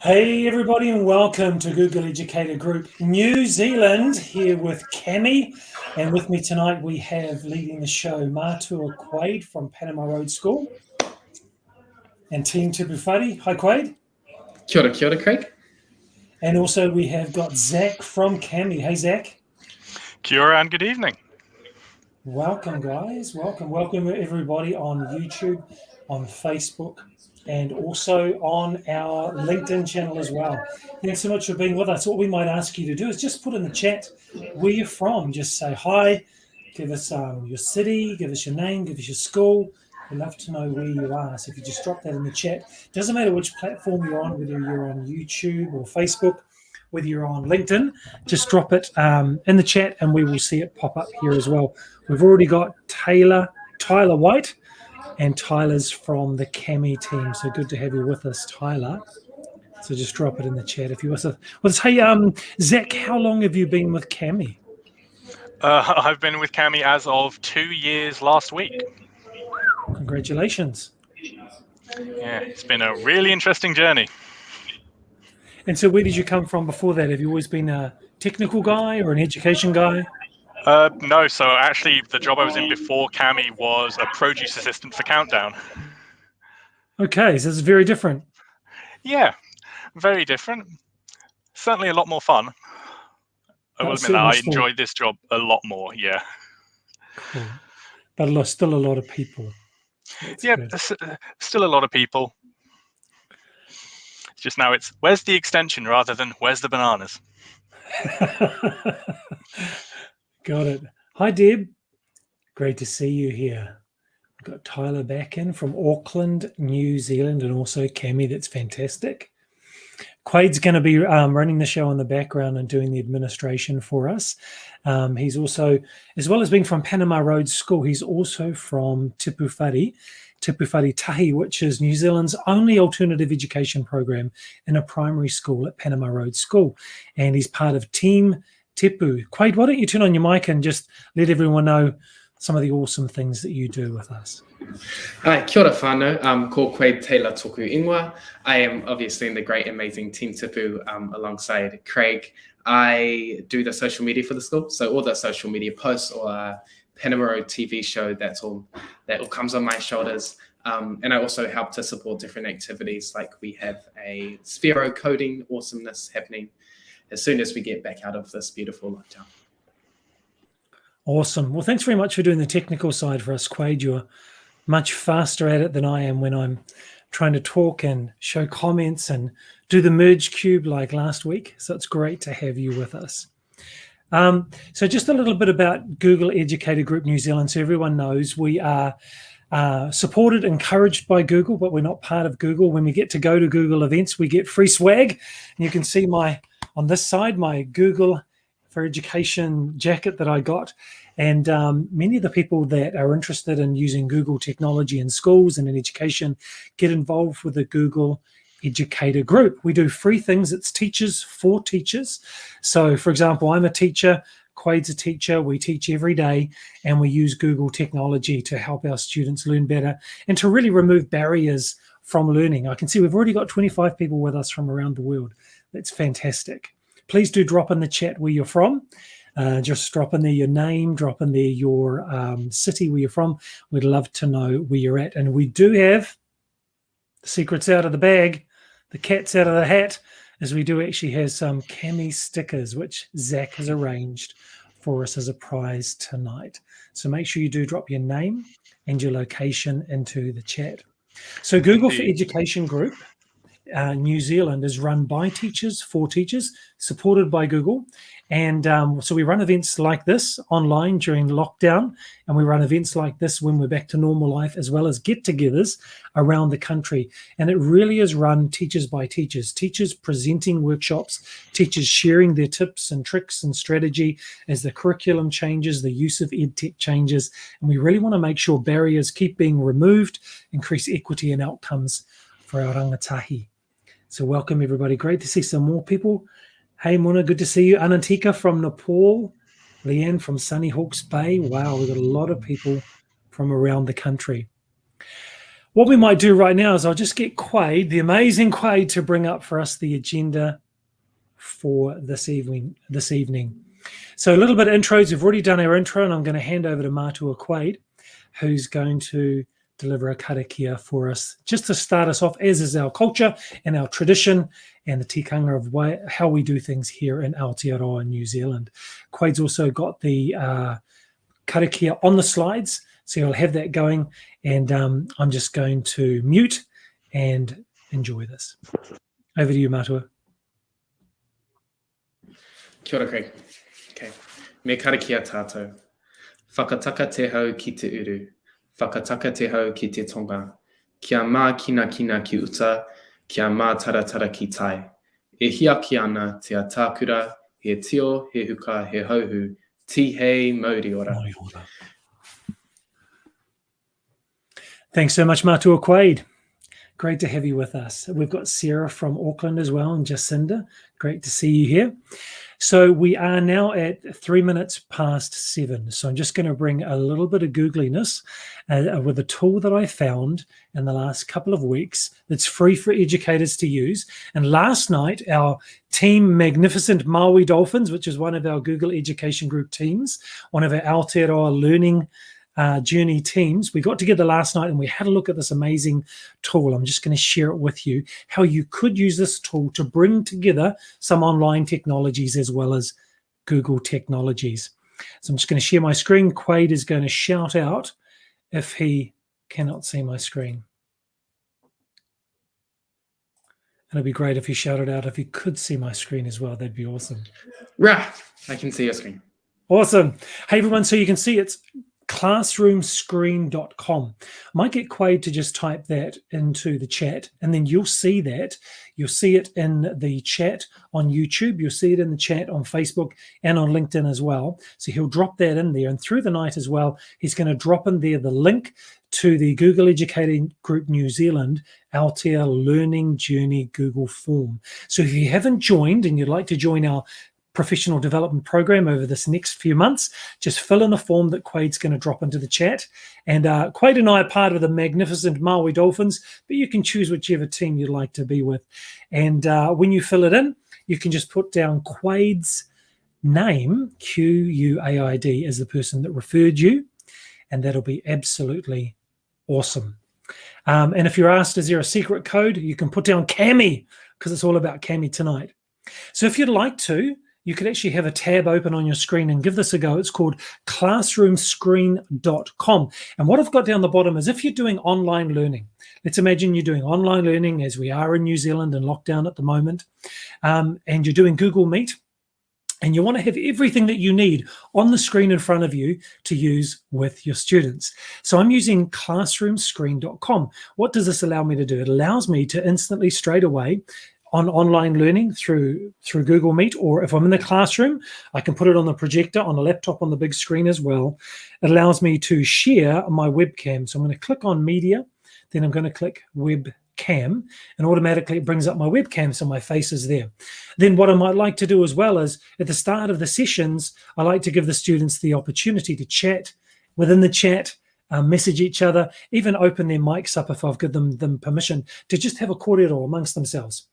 Hey everybody, and welcome to Google Educator Group New Zealand, here with Cami, and with me tonight we have leading the show Matua Quaid from Panama Road School and Team Tipu Whare. Hi Quaid. Kia ora, Craig. And also we have got Zach from Cami. Hey Zach. Kia ora and good evening. Welcome guys, welcome everybody on YouTube, on Facebook, and also on our LinkedIn channel as well. Thanks so much for being with us. What we might ask you to do is just put in the chat where you're from. Just say hi, give us your city, give us your name, give us your school. We'd love to know where you are. So if you just drop that in the chat, doesn't matter which platform you're on, whether you're on YouTube or Facebook, whether you're on LinkedIn, just drop it in the chat and we will see it pop up here as well. We've already got Tyler White, and Tyler's from the Cami team. So good to have you with us, Tyler. So just drop it in the chat if you want to. Well, hey, Zach, how long have you been with Cami? I've been with Cami as of 2 years last week. Congratulations. Yeah, it's been a really interesting journey. And so where did you come from before that? Have you always been a technical guy or an education guy? No, so actually the job I was in before Cami was a produce assistant for Countdown. Okay, so it's very different. Yeah, very different. Certainly a lot more fun. I will admit that I enjoyed this job a lot more, yeah. Cool. But still a lot of people. Yeah, still a lot of people. It's just now it's, where's the extension rather than where's the bananas? Got it. Hi, Deb. Great to see you here. We've got Tyler back in from Auckland, New Zealand, and also Cami. That's fantastic. Quaid's going to be running the show in the background and doing the administration for us. He's also, as well as being from Panama Road School, he's also from Tipu Whare Tahi, which is New Zealand's only alternative education program in a primary school at Panama Road School. And he's part of Team Tipu. Quaid, why don't you turn on your mic and just let everyone know some of the awesome things that you do with us. Kia ora whānau, ko Quaid Taylor toku ingoa. I am obviously in the great, amazing Team Tipu alongside Craig. I do the social media for the school, so all the social media posts or Panama Road TV show, that all comes on my shoulders. And I also help to support different activities, like we have a Sphero coding awesomeness happening as soon as we get back out of this beautiful lockdown. Awesome. Well, thanks very much for doing the technical side for us, Quaid. You're much faster at it than I am when I'm trying to talk and show comments and do the merge cube like last week. So it's great to have you with us. So just a little bit about Google Educator Group New Zealand. So everyone knows we are supported, encouraged by Google, but we're not part of Google. When we get to go to Google events, we get free swag. And you can see on this side, my Google for Education jacket that I got. And many of the people that are interested in using Google technology in schools and in education get involved with the Google Educator Group. We do free things. It's teachers for teachers. So, for example, I'm a teacher. Quaid's a teacher. We teach every day, and we use Google technology to help our students learn better and to really remove barriers from learning. I can see we've already got 25 people with us from around the world. That's fantastic. Please do drop in the chat where you're from. Just drop in there your name, drop in there your city where you're from. We'd love to know where you're at. And we do have the secrets out of the bag, the cat's out of the hat, as we do actually have some Cami stickers, which Zach has arranged for us as a prize tonight. So make sure you do drop your name and your location into the chat. So Google for Education Group New Zealand is run by teachers for teachers, supported by Google. And so we run events like this online during lockdown, and we run events like this when we're back to normal life, as well as get-togethers around the country. And it really is run teachers by teachers, teachers presenting workshops, teachers sharing their tips and tricks and strategy as the curriculum changes, the use of EdTech changes. And we really want to make sure barriers keep being removed, increase equity and outcomes for our rangatahi. So welcome, everybody. Great to see some more people. Hey, Mona, good to see you. Anantika from Nepal. Leanne from Sunny Hawke's Bay. Wow, we've got a lot of people from around the country. What we might do right now is I'll just get Quade, the amazing Quade, to bring up for us the agenda for this evening. So a little bit of intros. We've already done our intro, and I'm going to hand over to Matua Quade, who's going to deliver a karakia for us, just to start us off, as is our culture and our tradition and the tikanga of how we do things here in Aotearoa, New Zealand. Quade's also got the karakia on the slides, so you'll have that going, and I'm just going to mute and enjoy this. Over to you, Matua. Kia ora, Craig. Okay. Me karakia tātou. Whakataka te hau ki te uru. Whakataka te hau ki te tonga. Kia mā kina ki uta. Kia mā taratara ki tai. E hiaki ana te atākura, he tio, he huka, he hauhu. Tihei mauri ora. Thanks so much, Matua Quade. Great to have you with us. We've got Sarah from Auckland as well, and Jacinda. Great to see you here. So we are now at 7 minutes past. So I'm just going to bring a little bit of googliness with a tool that I found in the last couple of weeks that's free for educators to use. And last night, our team Magnificent Maui Dolphins, which is one of our Google Education Group teams, one of our Aotearoa Learning Journey teams, we got together last night and we had a look at this amazing tool. I'm just going to share it with you, how you could use this tool to bring together some online technologies as well as Google technologies. So I'm just going to share my screen. Quade is going to shout out if he cannot see my screen. And it'd be great if he shouted out if he could see my screen as well. That'd be awesome. Right, I can see your screen. Awesome. Hey, everyone, so you can see it's classroomscreen.com. I might get Quade to just type that into the chat, and then you'll see that. You'll see it in the chat on YouTube. You'll see it in the chat on Facebook and on LinkedIn as well. So he'll drop that in there. And through the night as well, he's going to drop in there the link to the Google Educator Group New Zealand Aotearoa Learning Journey Google form. So if you haven't joined and you'd like to join our professional development program over this next few months, just fill in the form that Quade's going to drop into the chat. And Quade and I are part of the Magnificent Maui Dolphins, but you can choose whichever team you'd like to be with. And when you fill it in, you can just put down Quade's name, Quaid, as the person that referred you, and that'll be absolutely awesome. And if you're asked, is there a secret code, you can put down Cami, because it's all about Cami tonight. So if you'd like to, you could actually have a tab open on your screen and give this a go. It's called classroomscreen.com. And what I've got down the bottom is if you're doing online learning, let's imagine you're doing online learning as we are in New Zealand in lockdown at the moment, and you're doing Google Meet, and you want to have everything that you need on the screen in front of you to use with your students. So I'm using classroomscreen.com. What does this allow me to do? It allows me to instantly, straight away, on online learning through Google Meet, or if I'm in the classroom, I can put it on the projector, on a laptop, on the big screen as well. It allows me to share my webcam. So I'm going to click on Media, then I'm going to click Webcam, and automatically it brings up my webcam, so my face is there. Then what I might like to do as well is, at the start of the sessions, I like to give the students the opportunity to chat. Within the chat, message each other, even open their mics up if I've given them permission to just have a kōrero amongst themselves.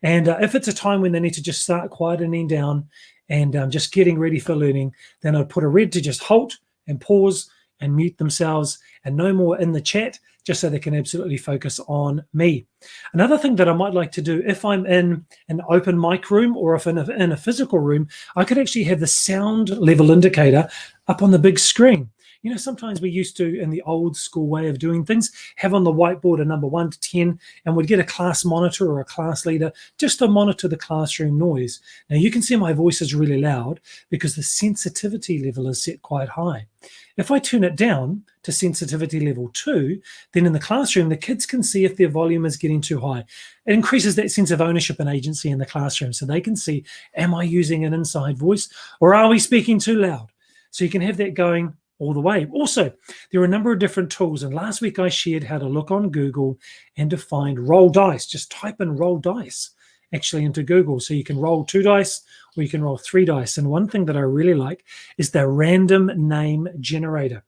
And if it's a time when they need to just start quietening down and just getting ready for learning, then I'd put a red to just halt and pause and mute themselves, and no more in the chat, just so they can absolutely focus on me. Another thing that I might like to do, if I'm in an open mic room or if in a physical room, I could actually have the sound level indicator up on the big screen. You know, sometimes we used to, in the old school way of doing things, have on the whiteboard a number 1 to 10, and we'd get a class monitor or a class leader just to monitor the classroom noise. Now you can see my voice is really loud because the sensitivity level is set quite high. If I turn it down to sensitivity level 2, then in the classroom, the kids can see if their volume is getting too high. It increases that sense of ownership and agency in the classroom, so they can see, am I using an inside voice or are we speaking too loud? So you can have that going all the way. Also, there are a number of different tools, and last week I shared how to look on Google and to find roll dice. Just type in roll dice actually into Google, so you can roll 2 dice or you can roll 3 dice. And one thing that I really like is the random name generator.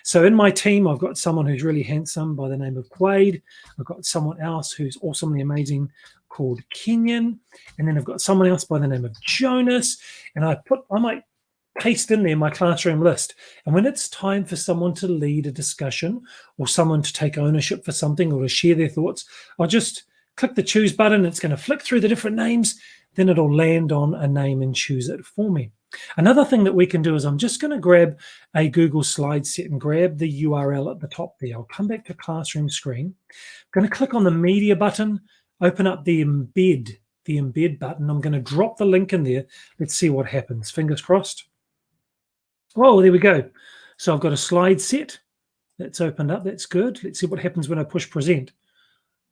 So in my team, I've got someone who's really handsome by the name of Quade. I've got someone else who's awesomely amazing called Kenyon. And then I've got someone else by the name of Jonas. And I might paste in there my classroom list. And when it's time for someone to lead a discussion or someone to take ownership for something or to share their thoughts, I'll just click the choose button. It's going to flick through the different names. Then it'll land on a name and choose it for me. Another thing that we can do is I'm just going to grab a Google slide set and grab the URL at the top there. I'll come back to classroom screen. I'm going to click on the media button, open up the embed button. I'm going to drop the link in there. Let's see what happens. Fingers crossed. Oh, there we go. So I've got a slide set that's opened up. That's good. Let's see what happens when I push present.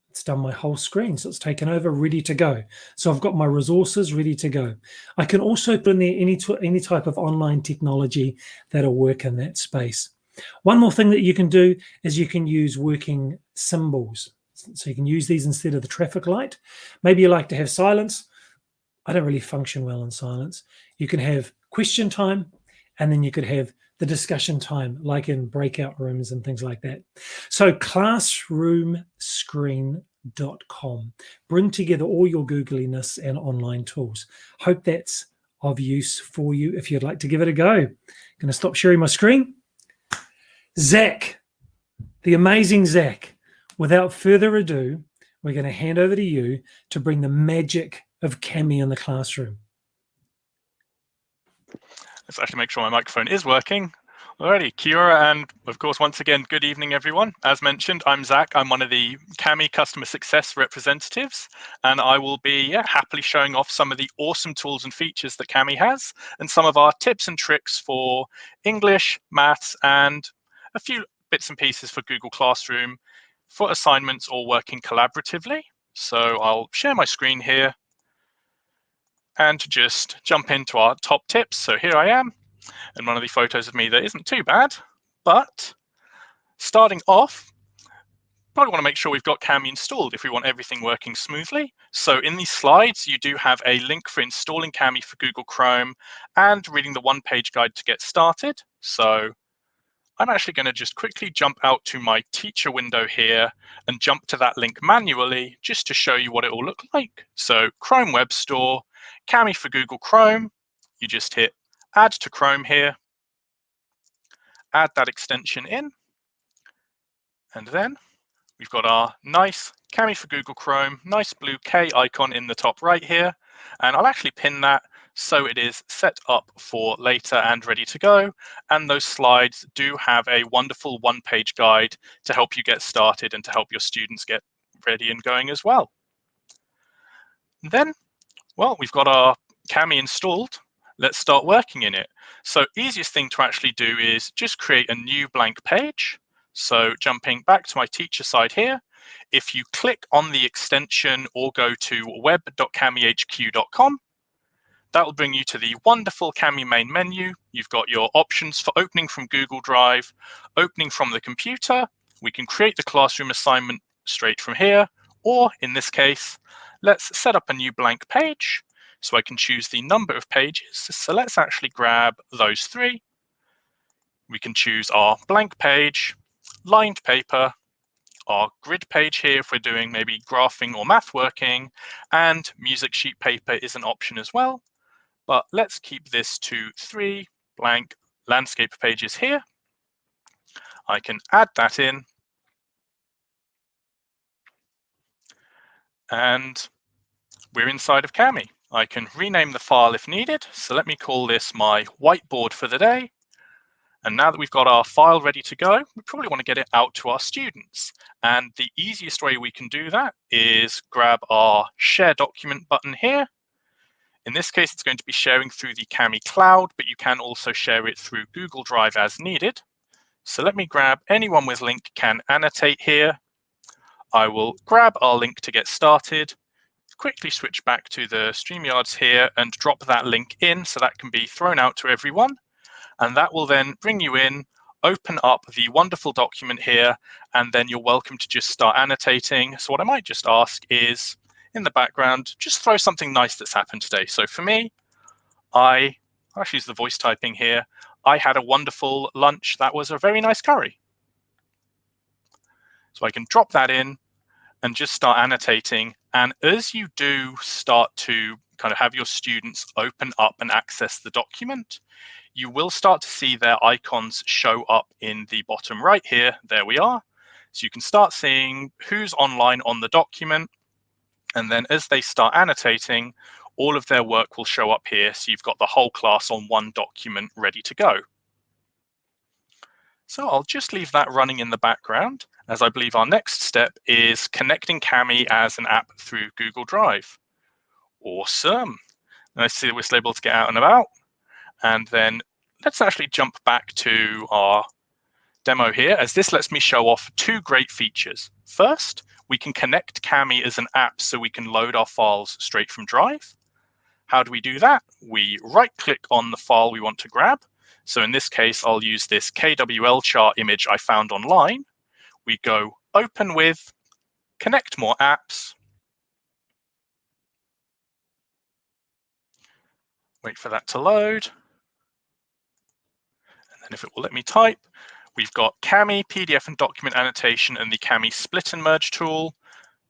It's done my whole screen, so it's taken over, ready to go. So I've got my resources ready to go. I can also put in there any type of online technology that'll work in that space. One more thing that you can do is you can use working symbols. So you can use these instead of the traffic light. Maybe you like to have silence. I don't really function well in silence. You can have question time, and then you could have the discussion time, like in breakout rooms and things like that. So classroomscreen.com. Bring together all your Googliness and online tools. Hope that's of use for you if you'd like to give it a go. I'm going to stop sharing my screen. Zach, the amazing Zach, without further ado, we're going to hand over to you to bring the magic of Cami in the classroom. Let's actually make sure my microphone is working. Alrighty, kia ora, and of course, once again, good evening, everyone. As mentioned, I'm Zach. I'm one of the Cami customer success representatives, and I will be happily showing off some of the awesome tools and features that Cami has, and some of our tips and tricks for English, maths, and a few bits and pieces for Google Classroom for assignments or working collaboratively. So I'll share my screen here and just jump into our top tips. So here I am, and one of the photos of me that isn't too bad, but starting off, probably want to make sure we've got Cami installed if we want everything working smoothly. So in these slides, you do have a link for installing Cami for Google Chrome and reading the one-page guide to get started. So I'm actually going to just quickly jump out to my teacher window here and jump to that link manually just to show you what it will look like. So Chrome Web Store, Cami for Google Chrome, you just hit add to Chrome here, add that extension in, and then we've got our nice Cami for Google Chrome, nice blue K icon in the top right here, and I'll actually pin that so it is set up for later and ready to go. And those slides do have a wonderful one-page guide to help you get started and to help your students get ready and going as well. And then, well, we've got our Cami installed. Let's start working in it. So easiest thing to actually do is just create a new blank page. So jumping back to my teacher side here, if you click on the extension or go to web.camihq.com, that will bring you to the wonderful Cami main menu. You've got your options for opening from Google Drive, opening from the computer. We can create the classroom assignment straight from here, or in this case, let's set up a new blank page. So I can choose the number of pages. So let's actually grab those three. We can choose our blank page, lined paper, our grid page here if we're doing maybe graphing or math working, and music sheet paper is an option as well. But let's keep this to 3 blank landscape pages here. I can add that in. And we're inside of Cami. I can rename the file if needed. So let me call this my whiteboard for the day. And now that we've got our file ready to go, we probably want to get it out to our students. And the easiest way we can do that is grab our share document button here. In this case, it's going to be sharing through the Cami cloud, but you can also share it through Google Drive as needed. So let me grab anyone with link can annotate here. I will grab our link to get started, quickly switch back to the Streamyards here and drop that link in so that can be thrown out to everyone. And that will then bring you in, open up the wonderful document here, and then you're welcome to just start annotating. So what I might just ask is, in the background, just throw something nice that's happened today. So for me, I'll actually use the voice typing here. I had a wonderful lunch that was a very nice curry. So I can drop that in and just start annotating. And as you do start to kind of have your students open up and access the document, you will start to see their icons show up in the bottom right here. There we are. So you can start seeing who's online on the document. And then as they start annotating, all of their work will show up here. So you've got the whole class on one document ready to go. So I'll just leave that running in the background, as I believe our next step is connecting Kami as an app through Google Drive. Awesome. I see that we're still able to get out and about. And then let's actually jump back to our demo here, as this lets me show off two great features. First, we can connect Kami as an app so we can load our files straight from Drive. How do we do that? We right-click on the file we want to grab. So in this case, I'll use this KWL chart image I found online. We go open with, connect more apps. Wait for that to load. And then if it will let me type, we've got Kami, PDF and document annotation, and the Kami split and merge tool.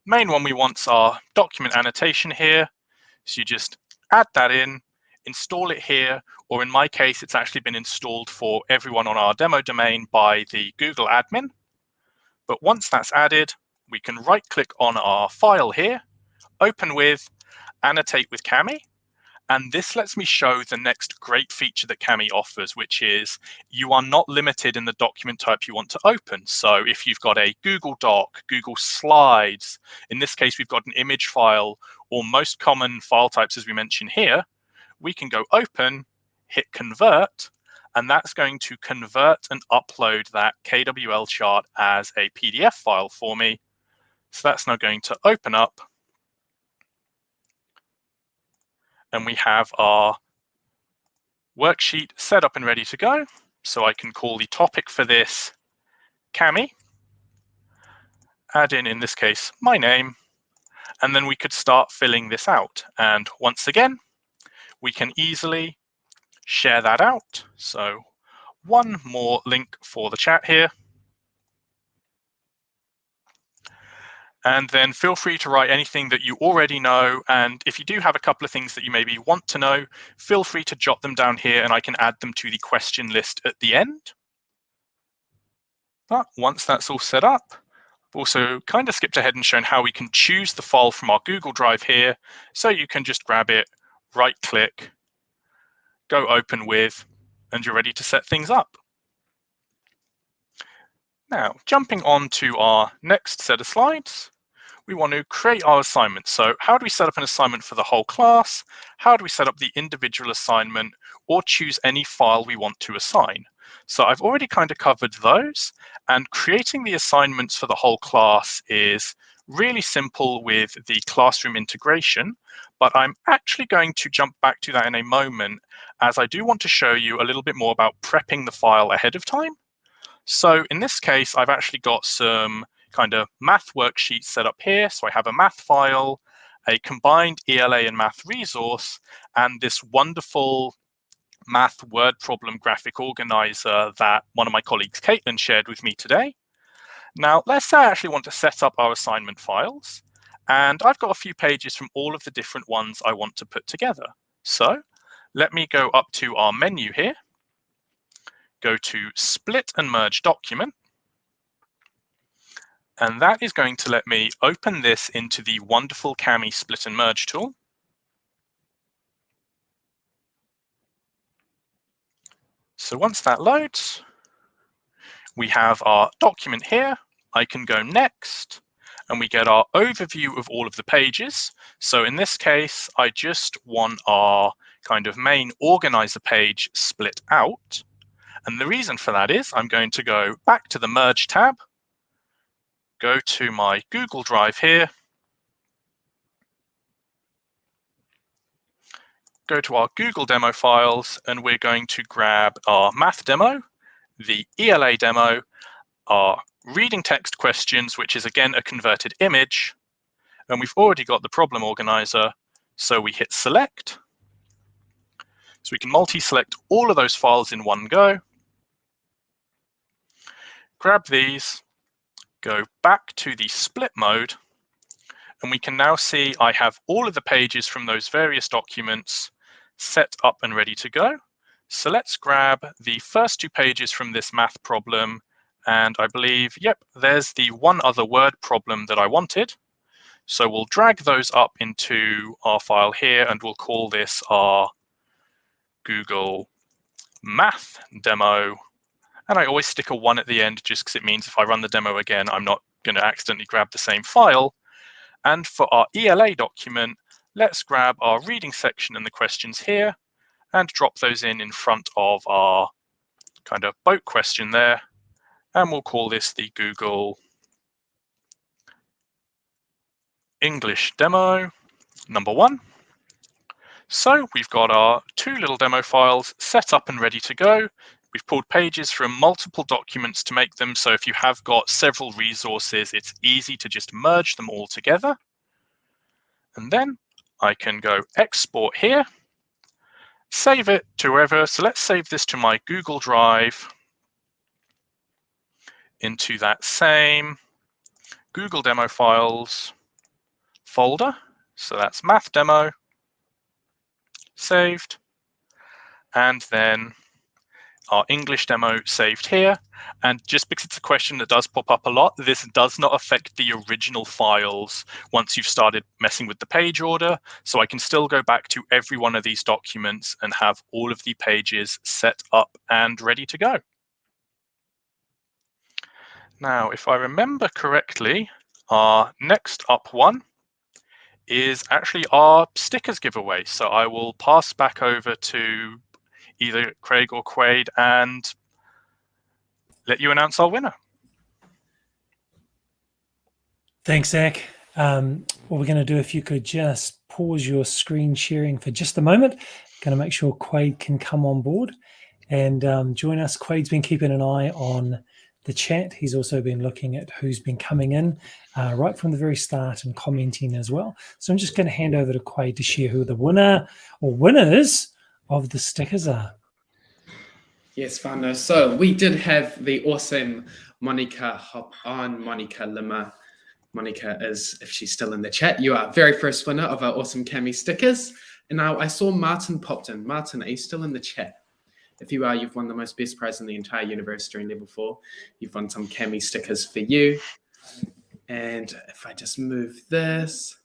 Main one we want is our document annotation here. So you just add that in, install it here, or in my case, it's actually been installed for everyone on our demo domain by the Google admin. But once that's added, we can right-click on our file here, open with, annotate with Kami. And this lets me show the next great feature that Kami offers, which is you are not limited in the document type you want to open. So if you've got a Google Doc, Google Slides, in this case, we've got an image file, or most common file types, as we mentioned here, we can go open, hit convert, and that's going to convert and upload that KWL chart as a PDF file for me. So that's now going to open up. And we have our worksheet set up and ready to go. So I can call the topic for this Kami, add in this case, my name, and then we could start filling this out. And once again, we can easily share that out. So one more link for the chat here. And then feel free to write anything that you already know. And if you do have a couple of things that you maybe want to know, feel free to jot them down here and I can add them to the question list at the end. But once that's all set up, I've also kind of skipped ahead and shown how we can choose the file from our Google Drive here. So you can just grab it, right click, go open with, and you're ready to set things up. Now, jumping on to our next set of slides, we want to create our assignment. So how do we set up an assignment for the whole class? How do we set up the individual assignment or choose any file we want to assign? So I've already kind of covered those, and creating the assignments for the whole class is really simple with the classroom integration, but I'm actually going to jump back to that in a moment, as I do want to show you a little bit more about prepping the file ahead of time. So in this case, I've actually got some kind of math worksheets set up here. So I have a math file, a combined ELA and math resource, and this wonderful math word problem graphic organizer that one of my colleagues, Caitlin, shared with me today. Now, let's say I actually want to set up our assignment files, and I've got a few pages from all of the different ones I want to put together. So let me go up to our menu here, go to Split and Merge Document, and that is going to let me open this into the wonderful Kami Split and Merge tool. So once that loads, we have our document here. I can go next, and we get our overview of all of the pages. So in this case, I just want our kind of main organizer page split out. And the reason for that is I'm going to go back to the Merge tab, go to my Google Drive here, go to our Google demo files, and we're going to grab our math demo, the ELA demo, our reading text questions, which is again a converted image, and we've already got the problem organizer, so we hit select. So we can multi-select all of those files in one go, grab these, go back to the split mode, and we can now see I have all of the pages from those various documents set up and ready to go. So let's grab the first 2 pages from this math problem, and I believe, yep, there's the one other word problem that I wanted. So we'll drag those up into our file here, and we'll call this our Google Math demo. And I always stick a 1 at the end just because it means if I run the demo again, I'm not going to accidentally grab the same file. And for our ELA document, let's grab our reading section and the questions here and drop those in front of our kind of boat question there. And we'll call this the Google English demo number 1. So we've got our 2 little demo files set up and ready to go. We've pulled pages from multiple documents to make them so if you have got several resources, it's easy to just merge them all together. And then I can go export here, save it to wherever. So let's save this to my Google Drive into that same Google Demo Files folder. So that's Math Demo, saved, and then our English demo saved here. And just because it's a question that does pop up a lot, this does not affect the original files once you've started messing with the page order. So I can still go back to every one of these documents and have all of the pages set up and ready to go. Now, if I remember correctly, our next up one is actually our stickers giveaway. So I will pass back over to either Craig or Quaid and let you announce our winner. Thanks, Zach. What we're going to do, if you could just pause your screen sharing for just a moment, going to make sure Quaid can come on board and join us. Quaid's been keeping an eye on the chat. He's also been looking at who's been coming in right from the very start and commenting as well. So I'm just going to hand over to Quaid to share who the winner or winners of the stickers are. Yes, Whānau. So we did have the awesome Monica hop on, Monica Lima. Monica is, if she's still in the chat, you are very first winner of our awesome Cami stickers. And now I saw Martin popped in. Martin, are you still in the chat? If you are, you've won the most best prize in the entire universe during level 4. You've won some Cami stickers for you. And if I just move this,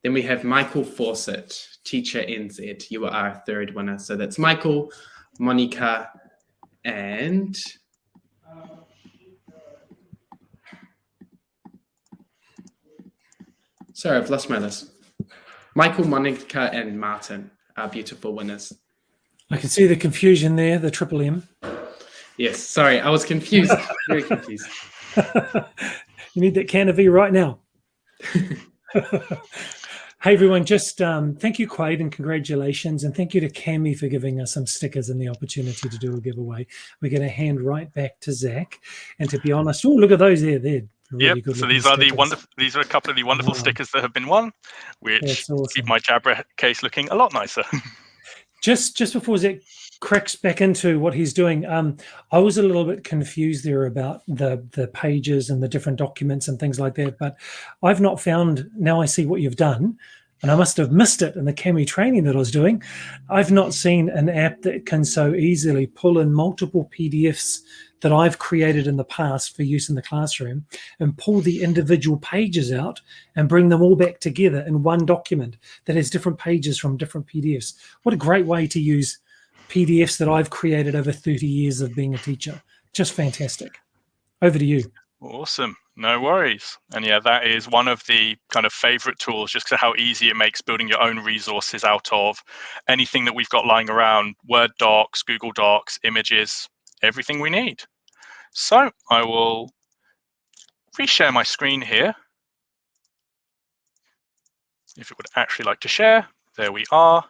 then we have Michael Fawcett, Teacher NZ. You are our third winner. So that's Michael, Monica, and sorry, I've lost my list. Michael, Monica, and Martin are beautiful winners. I can see the confusion there, the triple M. Yes, sorry, I was confused, very confused. You need that can of V right now. Hey, everyone, just thank you, Quaid, and congratulations. And thank you to Cami for giving us some stickers and the opportunity to do a giveaway. We're going to hand right back to Zach. And to be honest, oh, look at those there. They're really good. So these are the wonderful. These are a couple of the wonderful stickers that have been won, which awesome. Keep my Jabra case looking a lot nicer. Just before Zach cracks back into what he's doing, I was a little bit confused there about the pages and the different documents and things like that, but I've not found, now I see what you've done, and I must have missed it in the Cami training that I was doing. I've not seen an app that can so easily pull in multiple PDFs that I've created in the past for use in the classroom and pull the individual pages out and bring them all back together in one document that has different pages from different PDFs. What a great way to use PDFs that I've created over 30 years of being a teacher. Just fantastic. Over to you. Awesome. No worries. And yeah, that is one of the kind of favorite tools, just how easy it makes building your own resources out of anything that we've got lying around, Word docs, Google Docs, images, everything we need. So I will reshare my screen here. If it would actually like to share, there we are.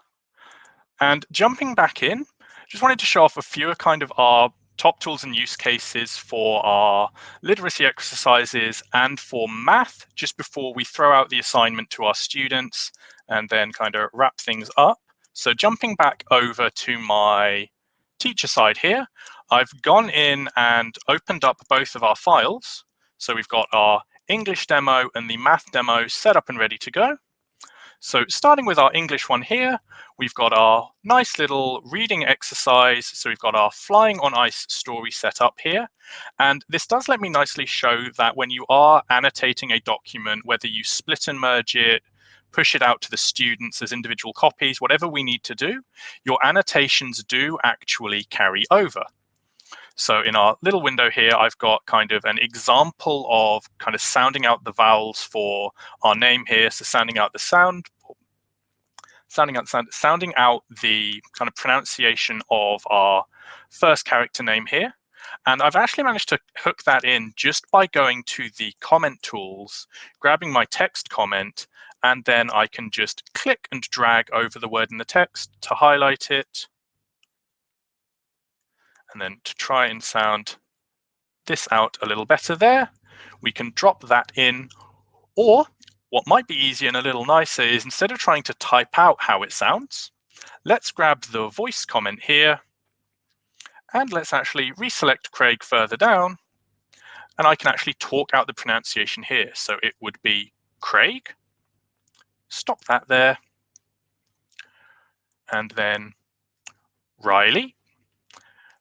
And jumping back in, just wanted to show off a few kind of our top tools and use cases for our literacy exercises and for math, just before we throw out the assignment to our students and then kind of wrap things up. So jumping back over to my teacher side here, I've gone in and opened up both of our files. So we've got our English demo and the math demo set up and ready to go. So starting with our English one here, we've got our nice little reading exercise. So we've got our flying on ice story set up here. And this does let me nicely show that when you are annotating a document, whether you split and merge it, push it out to the students as individual copies, whatever we need to do, your annotations do actually carry over. So in our little window here, I've got kind of an example of kind of sounding out the vowels for our name here. So sounding out the sound, sounding out the kind of pronunciation of our first character name here. And I've actually managed to hook that in just by going to the comment tools, grabbing my text comment, and then I can just click and drag over the word in the text to highlight it. And then to try and sound this out a little better there, we can drop that in. Or what might be easier and a little nicer is instead of trying to type out how it sounds, let's grab the voice comment here and let's actually reselect Craig further down. And I can actually talk out the pronunciation here. So it would be Craig. Stop that there. And then Riley.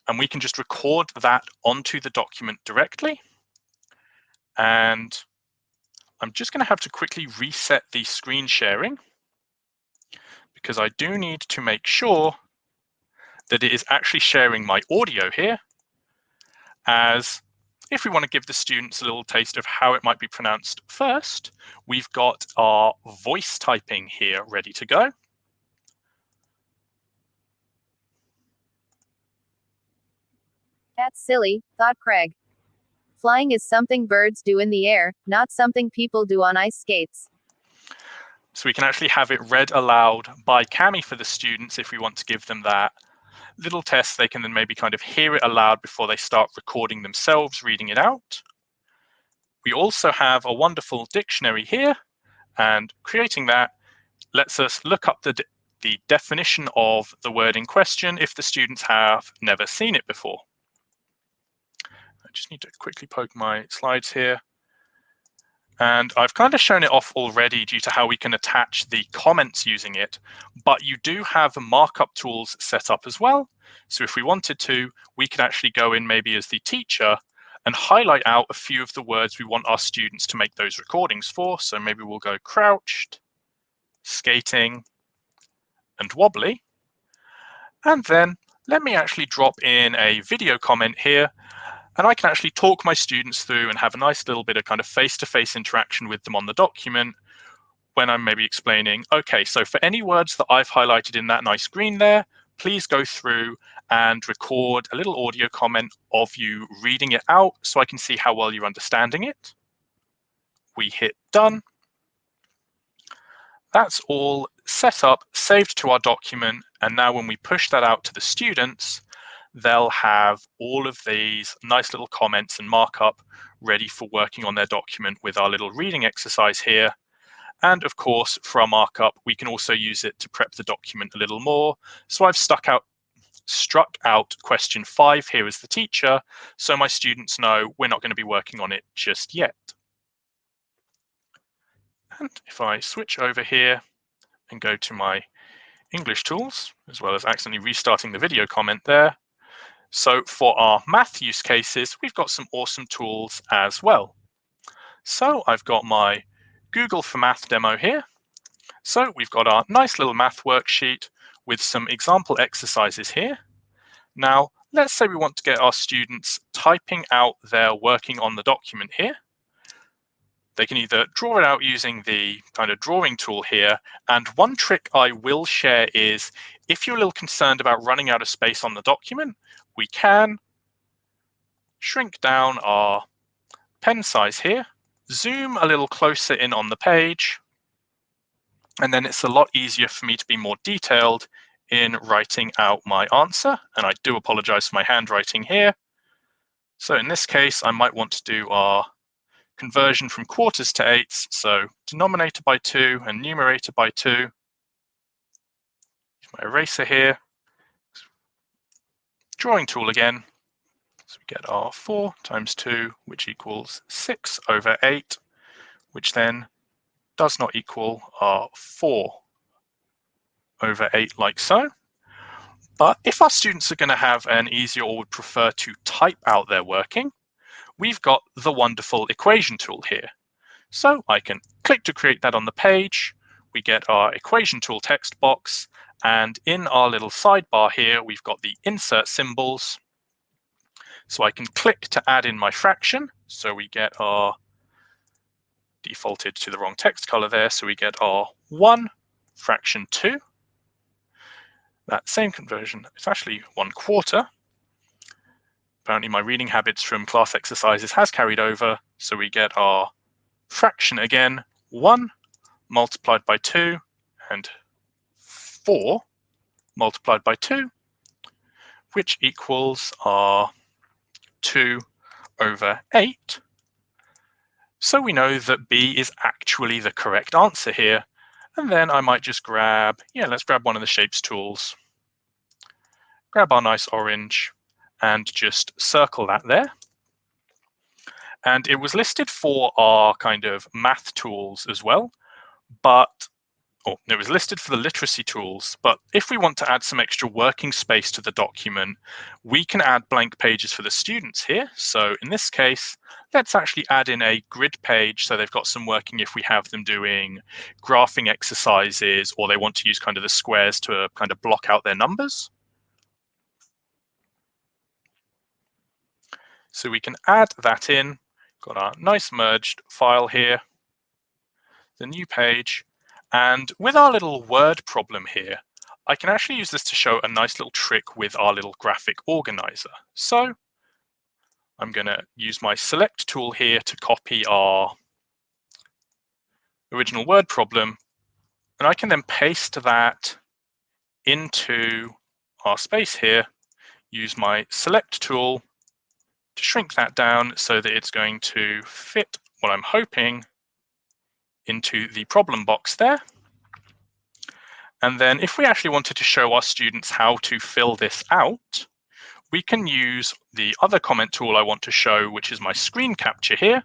And we can just record that onto the document directly. And I'm just going to have to quickly reset the screen sharing because I do need to make sure that it is actually sharing my audio here, as if we want to give the students a little taste of how it might be pronounced first, we've got our voice typing here ready to go. That's silly, thought Craig. Flying is something birds do in the air, not something people do on ice skates. So we can actually have it read aloud by Cami for the students if we want to give them that little test. They can then maybe kind of hear it aloud before they start recording themselves, reading it out. We also have a wonderful dictionary here, and creating that lets us look up the definition of the word in question if the students have never seen it before. I just need to quickly poke my slides here. And I've kind of shown it off already due to how we can attach the comments using it, but you do have markup tools set up as well. So if we wanted to, we could actually go in maybe as the teacher and highlight out a few of the words we want our students to make those recordings for. So maybe we'll go crouched, skating, and wobbly. And then let me actually drop in a video comment here. And I can actually talk my students through and have a nice little bit of kind of face-to-face interaction with them on the document when I'm maybe explaining, okay, so for any words that I've highlighted in that nice green there, please go through and record a little audio comment of you reading it out so I can see how well you're understanding it. We hit done. That's all set up, saved to our document. And now when we push that out to the students, they'll have all of these nice little comments and markup ready for working on their document with our little reading exercise here. And of course, for our markup, we can also use it to prep the document a little more. So I've struck out question 5 here as the teacher, so my students know we're not going to be working on it just yet. And if I switch over here and go to my English tools, as well as accidentally restarting the video comment there, so for our math use cases, we've got some awesome tools as well. So I've got my Google for Math demo here. So we've got our nice little math worksheet with some example exercises here. Now, let's say we want to get our students typing out their working on the document here. They can either draw it out using the kind of drawing tool here. And one trick I will share is if you're a little concerned about running out of space on the document, we can shrink down our pen size here, zoom a little closer in on the page, and then it's a lot easier for me to be more detailed in writing out my answer. And I do apologize for my handwriting here. So in this case, I might want to do our conversion from quarters to eighths. So denominator by 2 and numerator by 2. my eraser here. Drawing tool again. So we get our 4 times 2, which equals 6 over 8, which then does not equal our 4 over 8 like so. But if our students are going to have an easier or would prefer to type out their working, we've got the wonderful equation tool here. So I can click to create that on the page. We get our equation tool text box, and in our little sidebar here, we've got the insert symbols. So I can click to add in my fraction. So we get our defaulted to the wrong text color there. So we get our 1 fraction 2. That same conversion, it's actually 1/4. Apparently my reading habits from class exercises has carried over. So we get our fraction again, 1 multiplied by 2 and 4 multiplied by 2, which equals our 2 over 8. So we know that B is actually the correct answer here. And then I might just grab, let's grab one of the shapes tools. Grab our nice orange and just circle that there. And it was listed for our kind of math tools as well, but it was listed for the literacy tools, but if we want to add some extra working space to the document, we can add blank pages for the students here. So in this case, let's actually add in a grid page so they've got some working if we have them doing graphing exercises or they want to use kind of the squares to kind of block out their numbers. So we can add that in. Got our nice merged file here, the new page. And with our little word problem here, I can actually use this to show a nice little trick with our little graphic organizer. So I'm going to use my select tool here to copy our original word problem. And I can then paste that into our space here, use my select tool to shrink that down so that it's going to fit what I'm hoping into the problem box there. And then if we actually wanted to show our students how to fill this out, we can use the other comment tool I want to show, which is my screen capture here.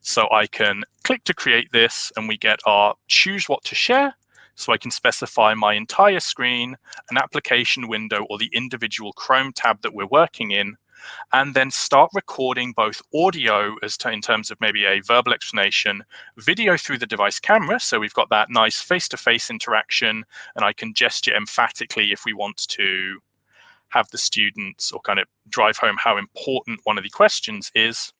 So I can click to create this and we get our choose what to share. So I can specify my entire screen, an application window, or the individual Chrome tab that we're working in, and then start recording both audio in terms of maybe a verbal explanation, video through the device camera. So we've got that nice face-to-face interaction, and I can gesture emphatically if we want to have the students or kind of drive home how important one of the questions is.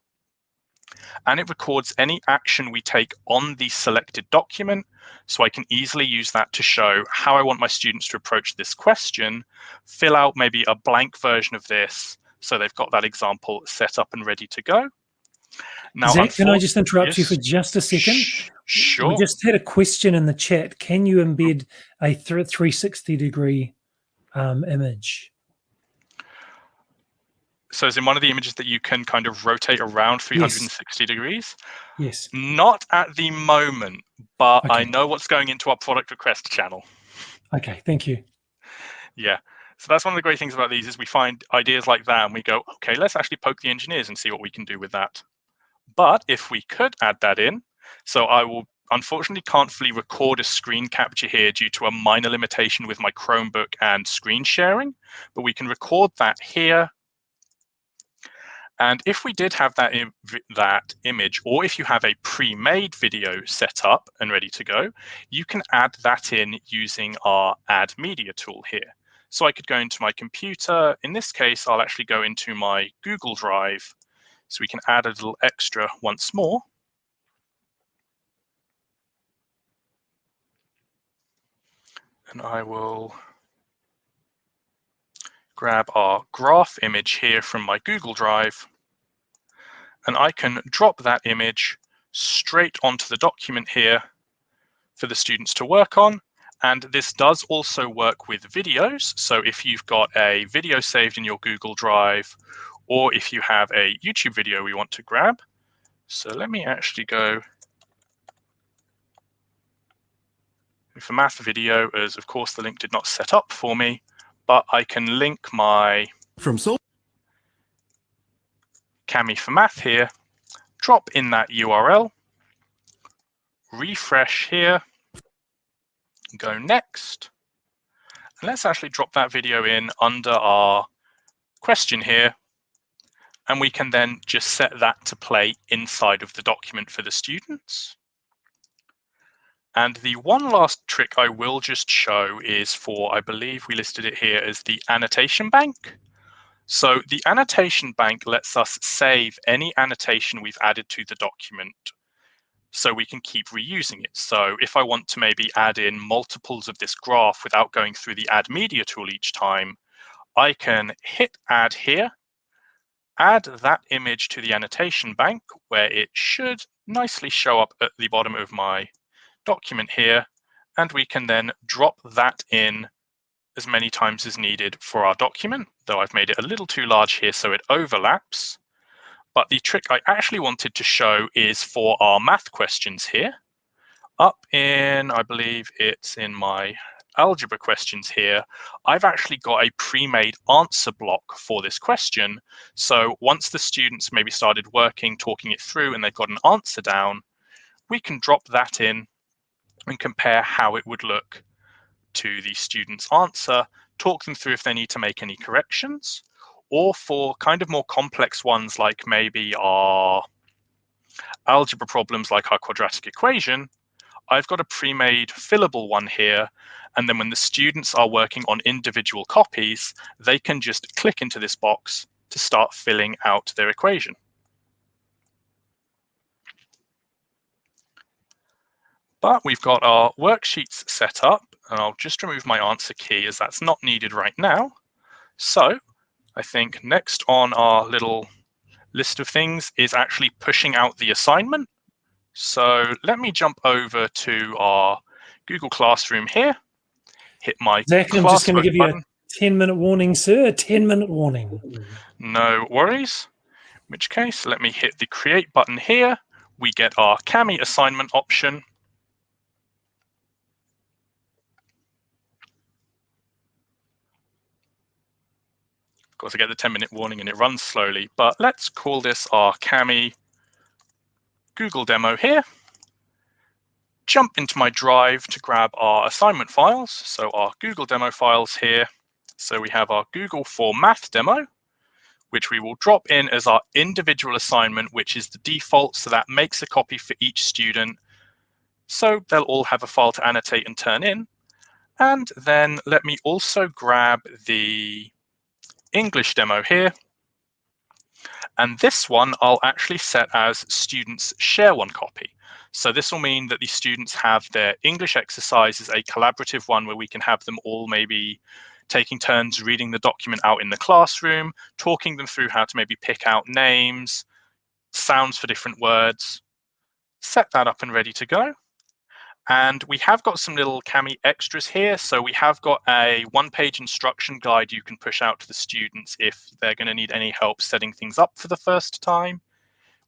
And it records any action we take on the selected document. So I can easily use that to show how I want my students to approach this question, fill out maybe a blank version of this, so they've got that example set up and ready to go. Now, Zach, can I just interrupt you for just a second? Sure. We just had a question in the chat. Can you embed a 360-degree image? So is in one of the images that you can kind of rotate around 360 degrees? Yes. Not at the moment, but Okay. I know what's going into our product request channel. Okay, thank you. Yeah. So that's one of the great things about these is we find ideas like that and we go, okay, let's actually poke the engineers and see what we can do with that. But if we could add that in, so I will unfortunately can't fully record a screen capture here due to a minor limitation with my Chromebook and screen sharing, but we can record that here. And if we did have that image, or if you have a pre-made video set up and ready to go, you can add that in using our Add Media tool here. So I could go into my computer. In this case, I'll actually go into my Google Drive. So we can add a little extra once more. And I will grab our graph image here from my Google Drive. And I can drop that image straight onto the document here for the students to work on. And this does also work with videos. So if you've got a video saved in your Google Drive, or if you have a YouTube video we want to grab. So let me actually go for Math video, as of course the link did not set up for me, but I can link my Kami for Math here, drop in that URL, refresh here, go next. And let's actually drop that video in under our question here, and we can then just set that to play inside of the document for the students. And the one last trick I will just show is for, I believe we listed it here as the annotation bank. So the annotation bank lets us save any annotation we've added to the document so we can keep reusing it. So if I want to maybe add in multiples of this graph without going through the add media tool each time, I can hit add here, add that image to the annotation bank where it should nicely show up at the bottom of my document here, and we can then drop that in as many times as needed for our document, though I've made it a little too large here so it overlaps. But the trick I actually wanted to show is for our math questions here. Up in, I believe it's in my algebra questions here, I've actually got a pre-made answer block for this question. So once the students maybe started working, talking it through, and they've got an answer down, we can drop that in and compare how it would look to the student's answer, talk them through if they need to make any corrections, or for kind of more complex ones like maybe our algebra problems like our quadratic equation, I've got a pre-made fillable one here, and then when the students are working on individual copies, they can just click into this box to start filling out their equation. But we've got our worksheets set up, and I'll just remove my answer key as that's not needed right now. So I think next on our little list of things is actually pushing out the assignment. So let me jump over to our Google Classroom here, hit my Zach, I'm just going to give you button. a 10-minute warning, sir, a 10-minute warning. No worries. In which case, let me hit the Create button here. We get our Kami assignment option. Of course, I get the 10-minute warning and it runs slowly, but let's call this our Kami Google demo here. Jump into my drive to grab our assignment files. So our Google demo files here. So we have our Google for Math demo, which we will drop in as our individual assignment, which is the default. So that makes a copy for each student. So they'll all have a file to annotate and turn in. And then let me also grab the English demo here. And this one I'll actually set as students share one copy. So this will mean that the students have their English exercise as a collaborative one where we can have them all maybe taking turns reading the document out in the classroom, talking them through how to maybe pick out names, sounds for different words, set that up and ready to go. And we have got some little Kami extras here. So we have got a one-page instruction guide you can push out to the students if they're going to need any help setting things up for the first time.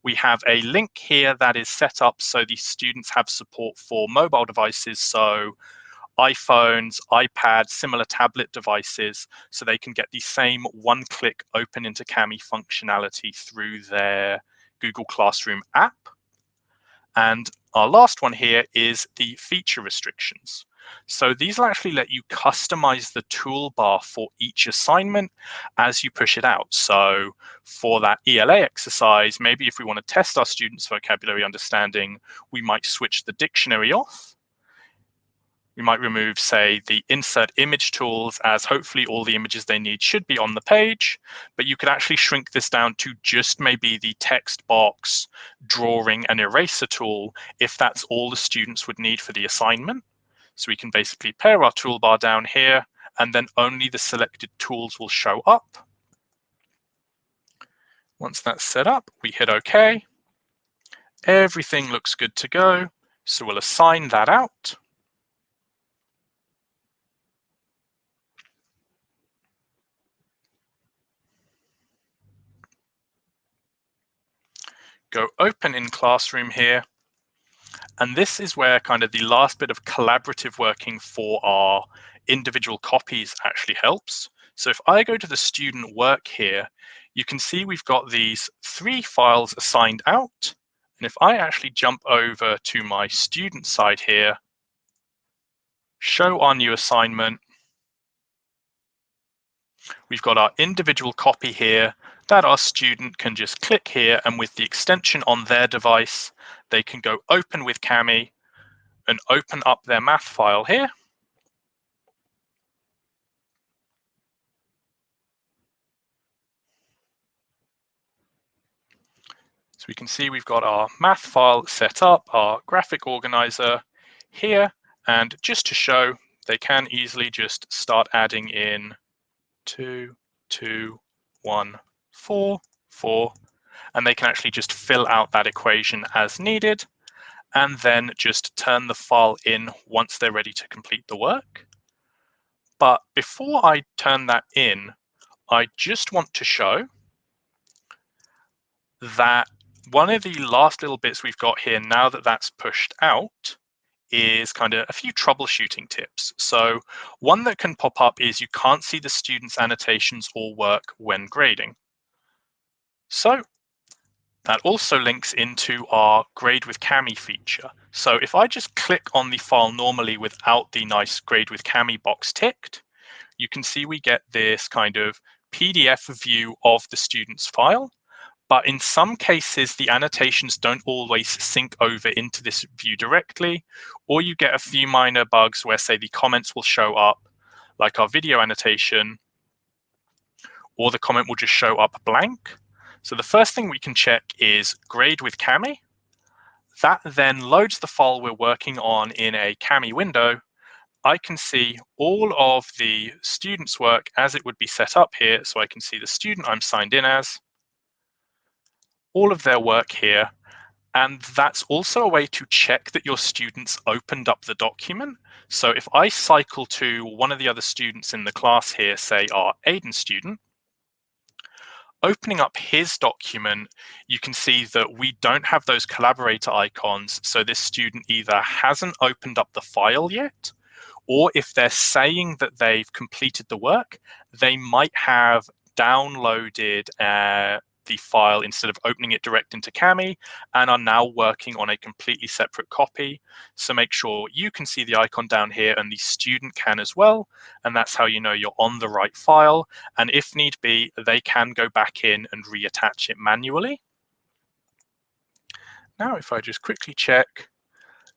We have a link here that is set up so the students have support for mobile devices, so iPhones, iPads, similar tablet devices, so they can get the same one-click open into Kami functionality through their Google Classroom app. And our last one here is the feature restrictions. So these will actually let you customize the toolbar for each assignment as you push it out. So for that ELA exercise, maybe if we want to test our students' vocabulary understanding, we might switch the dictionary off. We might remove, say, the insert image tools, as hopefully all the images they need should be on the page, but you could actually shrink this down to just maybe the text box, drawing, and eraser tool if that's all the students would need for the assignment. So we can basically pair our toolbar down here, and then only the selected tools will show up. Once that's set up, we hit OK. Everything looks good to go, so we'll assign that out. Go open in Classroom here, And this is where kind of the last bit of collaborative working for our individual copies actually helps. So if I go to the student work here, you can see we've got these 3 files assigned out. And if I actually jump over to my student side here, show our new assignment, we've got our individual copy here that our student can just click here, and with the extension on their device, they can go open with Kami and open up their math file here. So we can see we've got our math file set up, our graphic organizer here, and just to show, they can easily just start adding in 2, 2, 1, 4, 4, and they can actually just fill out that equation as needed, and then just turn the file in once they're ready to complete the work. But before I turn that in, I just want to show that one of the last little bits we've got here, now that that's pushed out, is kind of a few troubleshooting tips. So one that can pop up is you can't see the student's annotations or work when grading. So that also links into our Grade with Kami feature. So if I just click on the file normally without the nice Grade with Kami box ticked, you can see we get this kind of PDF view of the student's file. But in some cases, the annotations don't always sync over into this view directly, or you get a few minor bugs where, say, the comments will show up, like our video annotation, or the comment will just show up blank. So the first thing we can check is Grade with Kami. That then loads the file we're working on in a Kami window. I can see all of the student's work as it would be set up here, so I can see the student I'm signed in as, all of their work here, and that's also a way to check that your students opened up the document. So if I cycle to one of the other students in the class here, say our Aiden student, opening up his document, you can see that we don't have those collaborator icons. So this student either hasn't opened up the file yet, or if they're saying that they've completed the work, they might have downloaded the file instead of opening it direct into Kami and are now working on a completely separate copy. So make sure you can see the icon down here and the student can as well. And that's how you know you're on the right file. And if need be, they can go back in and reattach it manually. Now, if I just quickly check,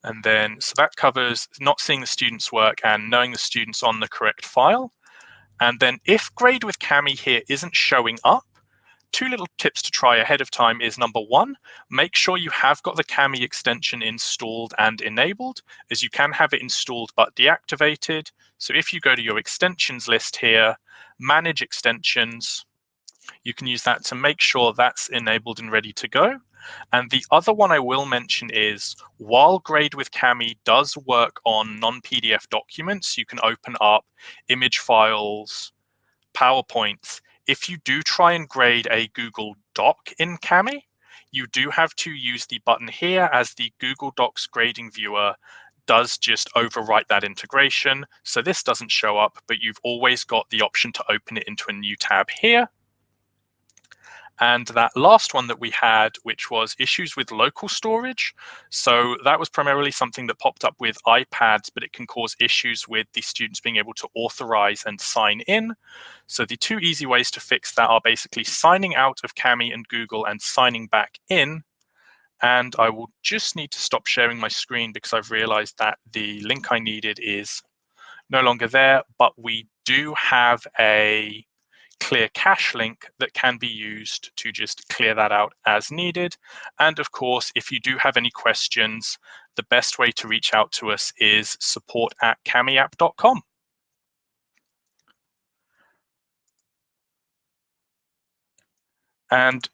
and then, so that covers not seeing the student's work and knowing the student's on the correct file. And then if Grade with Kami here isn't showing up, 2 little tips to try ahead of time is number 1, make sure you have got the Kami extension installed and enabled, as you can have it installed but deactivated. So if you go to your extensions list here, manage extensions, you can use that to make sure that's enabled and ready to go. And the other one I will mention is, while Grade with Kami does work on non-PDF documents, you can open up image files, PowerPoints. If you do try and grade a Google Doc in Kami, you do have to use the button here, as the Google Docs grading viewer does just overwrite that integration. So this doesn't show up, but you've always got the option to open it into a new tab here. And that last one that we had, which was issues with local storage. So that was primarily something that popped up with iPads, but it can cause issues with the students being able to authorize and sign in. So the 2 easy ways to fix that are basically signing out of Kami and Google and signing back in. And I will just need to stop sharing my screen because I've realized that the link I needed is no longer there, but we do have a clear cache link that can be used to just clear that out as needed. And of course, if you do have any questions, the best way to reach out to us is support@kamiapp.com. And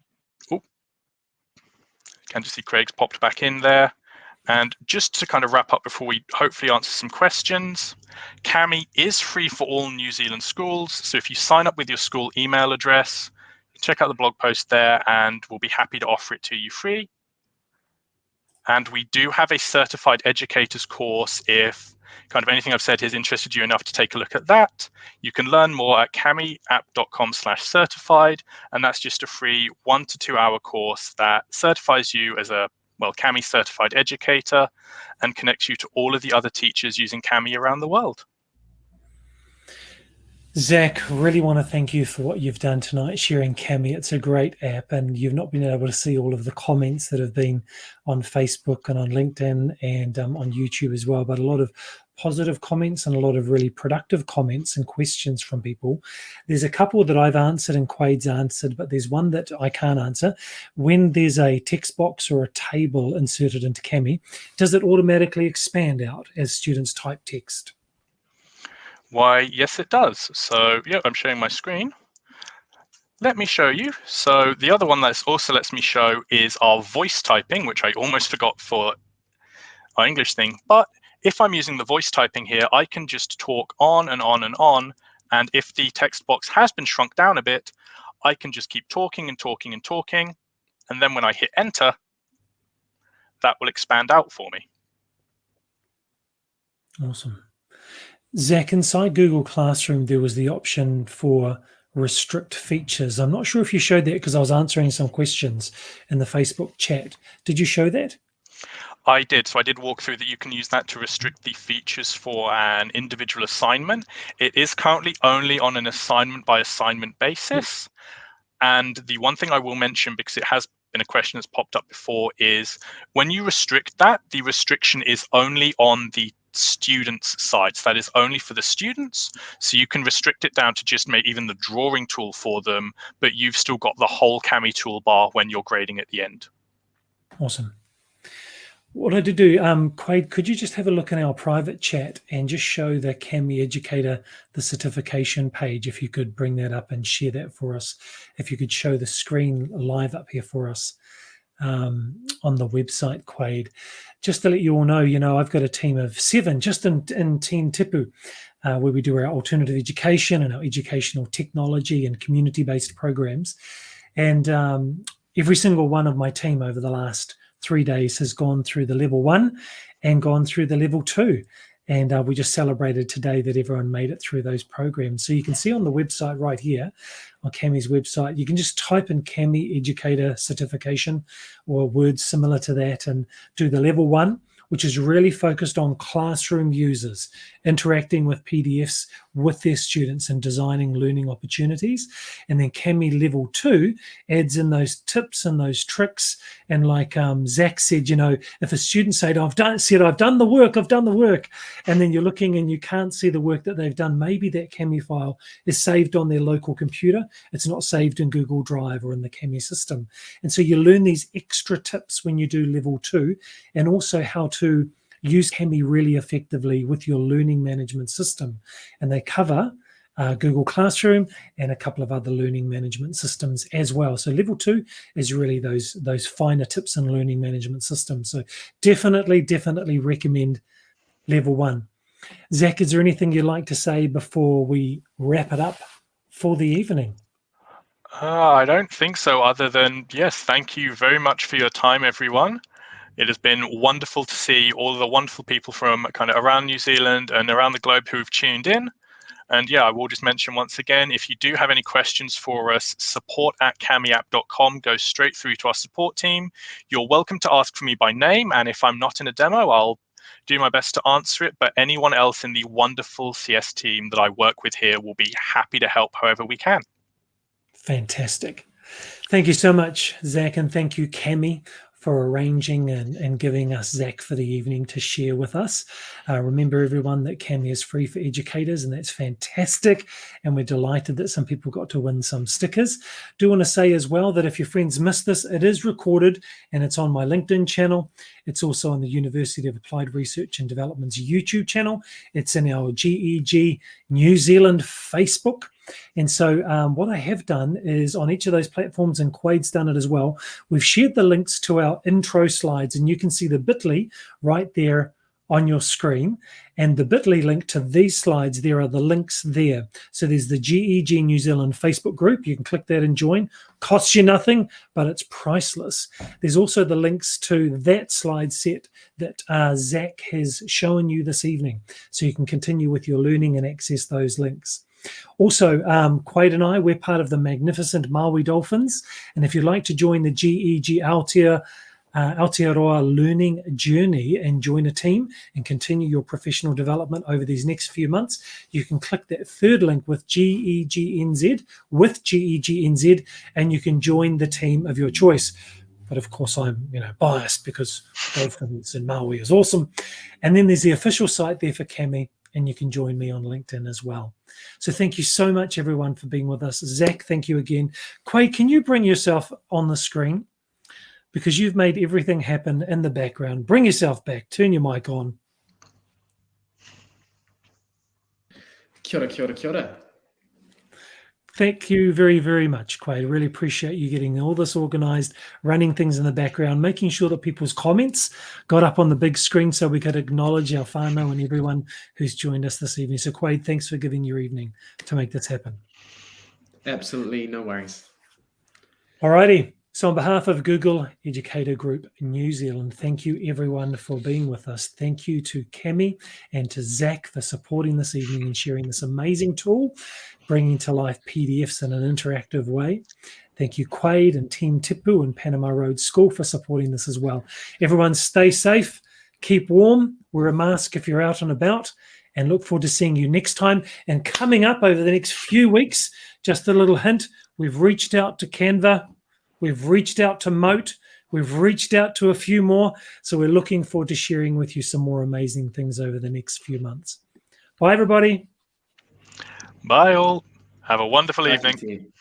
you can just see Craig's popped back in there. And just to kind of wrap up before we hopefully answer some questions, Kami is free for all New Zealand schools. So if you sign up with your school email address, check out the blog post there and we'll be happy to offer it to you free. And we do have a certified educators course if kind of anything I've said has interested you enough to take a look at that. You can learn more at camiapp.com/certified, and that's just a free 1 to 2 hour course that certifies you as a Kami certified educator and connects you to all of the other teachers using Kami around the world. Zach, really want to thank you for what you've done tonight, sharing Kami. It's a great app, and you've not been able to see all of the comments that have been on Facebook and on LinkedIn and on YouTube as well, but a lot of positive comments and a lot of really productive comments and questions from people. There's a couple that I've answered and Quade's answered, but there's one that I can't answer. When there's a text box or a table inserted into Kami, does it automatically expand out as students type text? Why, yes, it does. So, yeah, I'm showing my screen. Let me show you. So the other one that also lets me show is our voice typing, which I almost forgot for our English thing. But if I'm using the voice typing here, I can just talk on and on and on. And if the text box has been shrunk down a bit, I can just keep talking and talking and talking. And then when I hit enter, that will expand out for me. Awesome. Zach, inside Google Classroom, there was the option for restrict features. I'm not sure if you showed that because I was answering some questions in the Facebook chat. Did you show that? I did. So I did walk through that you can use that to restrict the features for an individual assignment. It is currently only on an assignment by assignment basis. And the one thing I will mention, because it has been a question that's popped up before, is when you restrict that, the restriction is only on the students' side. So that is only for the students. So you can restrict it down to just make even the drawing tool for them, but you've still got the whole Kami toolbar when you're grading at the end. Awesome. What I did do, Quade, could you just have a look in our private chat and just show the Kami Educator, the certification page, if you could bring that up and share that for us. If you could show the screen live up here for us on the website, Quade. Just to let you all know, I've got a team of 7 just in Team Tipu, where we do our alternative education and our educational technology and community-based programs. And every single one of my team over the last 3 days has gone through the level 1 and gone through the level 2. And we just celebrated today that everyone made it through those programs. So you can see on the website right here, on Kami's website, you can just type in Kami Educator Certification or words similar to that and do the level 1, which is really focused on classroom users, interacting with PDFs with their students and designing learning opportunities. And then Kami level 2 adds in those tips and those tricks. And like Zach said, if a student said, I've done the work, and then you're looking and you can't see the work that they've done, maybe that Kami file is saved on their local computer. It's not saved in Google Drive or in the Kami system. And so you learn these extra tips when you do level 2, and also how to use Kami really effectively with your learning management system. And they cover Google Classroom and a couple of other learning management systems as well. So level 2 is really those finer tips and learning management systems. So definitely recommend level 1. Zach, is there anything you'd like to say before we wrap it up for the evening? I don't think so, other than, yes, thank you very much for your time, everyone. It has been wonderful to see all of the wonderful people from kind of around New Zealand and around the globe who've tuned in. And yeah, I will just mention once again, if you do have any questions for us, support@camiapp.com goes straight through to our support team. You're welcome to ask for me by name, and if I'm not in a demo, I'll do my best to answer it. But anyone else in the wonderful CS team that I work with here will be happy to help however we can. Fantastic. Thank you so much, Zach, and thank you, Kami, for arranging and giving us Zach for the evening to share with us. Remember, everyone, that Kami is free for educators, and that's fantastic. And we're delighted that some people got to win some stickers. Do want to say as well that if your friends missed this, it is recorded and it's on my LinkedIn channel. It's also on the University of Applied Research and Development's YouTube channel. It's in our GEG New Zealand Facebook. And so what I have done is on each of those platforms, and Quade's done it as well, we've shared the links to our intro slides, and you can see the bit.ly right there on your screen, and the bit.ly link to these slides, there are the links there. So there's the GEG New Zealand Facebook group. You can click that and join. Costs you nothing, but it's priceless. There's also the links to that slide set that Zach has shown you this evening, so you can continue with your learning and access those links. Also, Quaid and I, we're part of the magnificent Maui Dolphins, and if you'd like to join the GEG Aotearoa learning journey and join a team and continue your professional development over these next few months, you can click that third link with GEGNZ, and you can join the team of your choice. But of course, I'm biased because Dolphins in Maui is awesome. And then there's the official site there for Cami, and you can join me on LinkedIn as well. So thank you so much, everyone, for being with us. Zach, thank you again. Quaid, can you bring yourself on the screen? Because you've made everything happen in the background. Bring yourself back. Turn your mic on. Kia ora, kia ora, kia ora. Thank you very, very much, Quaid. Really appreciate you getting all this organized, running things in the background, making sure that people's comments got up on the big screen so we could acknowledge our whānau and everyone who's joined us this evening. So, Quaid, thanks for giving your evening to make this happen. Absolutely, no worries. All righty. So on behalf of Google Educator Group New Zealand, thank you everyone for being with us. Thank you to Cami and to Zach for supporting this evening and sharing this amazing tool, bringing to life PDFs in an interactive way. Thank you, Quaid and Team Tipu and Panama Road School for supporting this as well. Everyone stay safe, keep warm, wear a mask if you're out and about, and look forward to seeing you next time. And coming up over the next few weeks, just a little hint, we've reached out to Canva, we've reached out to Moat. We've reached out to a few more. So we're looking forward to sharing with you some more amazing things over the next few months. Bye, everybody. Bye, all. Have a wonderful Bye, evening. team.